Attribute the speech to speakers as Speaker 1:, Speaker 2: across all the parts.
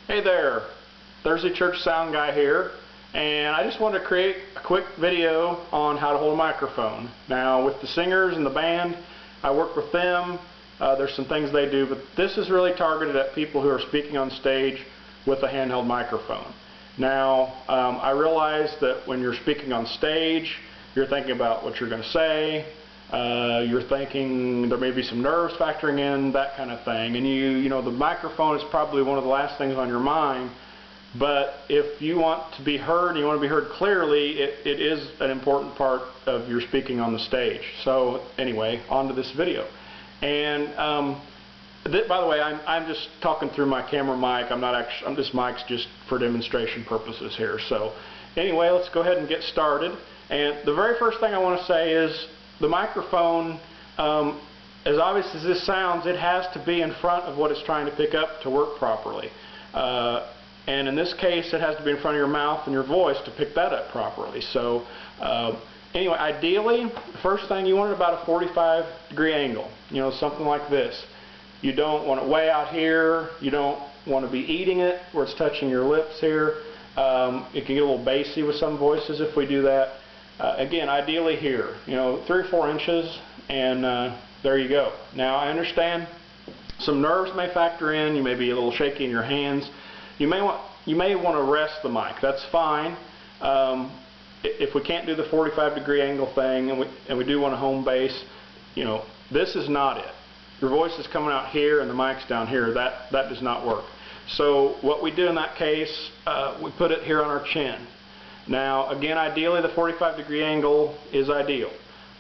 Speaker 1: Hey there, Thursday Church Sound Guy here, and I just wanted to create a quick video on how to hold a microphone. Now with the singers and the band, I work with them, there's some things they do, but this is really targeted at people who are speaking on stage with a handheld microphone. Now I realize that when you're speaking on stage, you're thinking about what you're going to say, you're thinking there may be some nerves factoring in, that kind of thing, and you know the microphone is probably one of the last things on your mind. But if you want to be heard, and you want to be heard clearly, it is an important part of your speaking on the stage. So anyway, on to this video. And by the way, I'm just talking through my camera mic. This mic's just for demonstration purposes here. So anyway, let's go ahead and get started. And the very first thing I want to say is the microphone, as obvious as this sounds, it has to be in front of what it's trying to pick up to work properly. And in this case, it has to be in front of your mouth and your voice to pick that up properly. So anyway, ideally, the first thing you want is about a 45-degree angle, you know, something like this. You don't want it way out here. You don't want to be eating it where it's touching your lips here. It can get a little bassy with some voices if we do that. Again, ideally here, you know, 3 or 4 inches, and there you go. Now I understand some nerves may factor in. You may be a little shaky in your hands. You may want to rest the mic. That's fine. If we can't do the 45-degree angle thing, and we do want a home base, you know, this is not it. Your voice is coming out here, and the mic's down here. That does not work. So what we do in that case, we put it here on our chin. Now, again, ideally the 45-degree angle is ideal.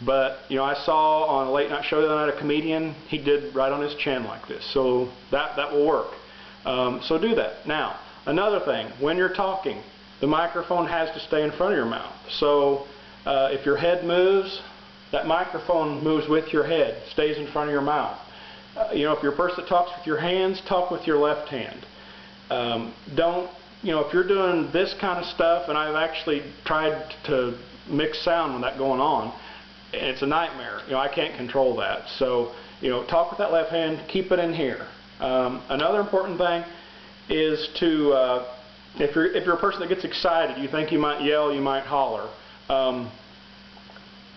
Speaker 1: But, you know, I saw on a late night show the other night a comedian, he did right on his chin like this. So that will work. So do that. Now, another thing, when you're talking, the microphone has to stay in front of your mouth. So if your head moves, that microphone moves with your head, stays in front of your mouth. You know, if you're a person that talks with your hands, talk with your left hand. You know, if you're doing this kind of stuff, and I've actually tried to mix sound with that going on, it's a nightmare. You know, I can't control that. So, you know, talk with that left hand, keep it in here. Another important thing is to, if you're a person that gets excited, you think you might yell, you might holler,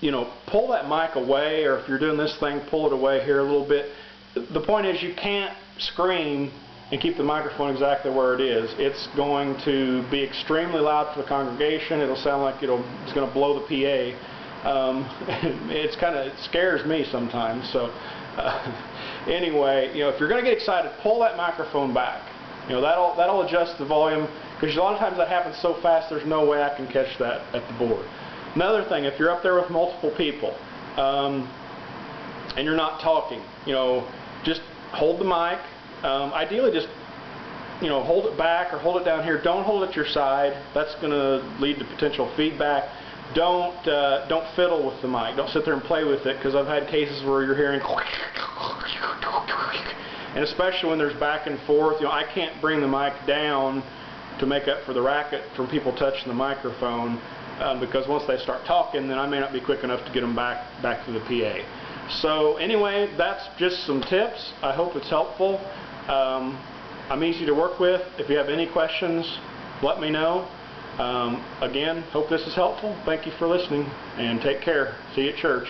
Speaker 1: you know, pull that mic away, or if you're doing this thing, pull it away here a little bit. The point is you can't scream and keep the microphone exactly where it is. It's going to be extremely loud for the congregation. It'll sound like it's going to blow the PA. It scares me sometimes. So anyway, you know, if you're going to get excited, pull that microphone back. You know, that'll adjust the volume, because a lot of times that happens so fast there's no way I can catch that at the board. Another thing, if you're up there with multiple people and you're not talking, you know, just hold the mic. Ideally, just, you know, hold it back or hold it down here. Don't hold it at your side. That's going to lead to potential feedback. Don't fiddle with the mic. Don't sit there and play with it, because I've had cases where you're hearing, and especially when there's back and forth. You know, I can't bring the mic down to make up for the racket from people touching the microphone, because once they start talking, then I may not be quick enough to get them back to the PA. So anyway, that's just some tips. I hope it's helpful. I'm easy to work with. If you have any questions, let me know. Again, hope this is helpful. Thank you for listening, and take care. See you at church.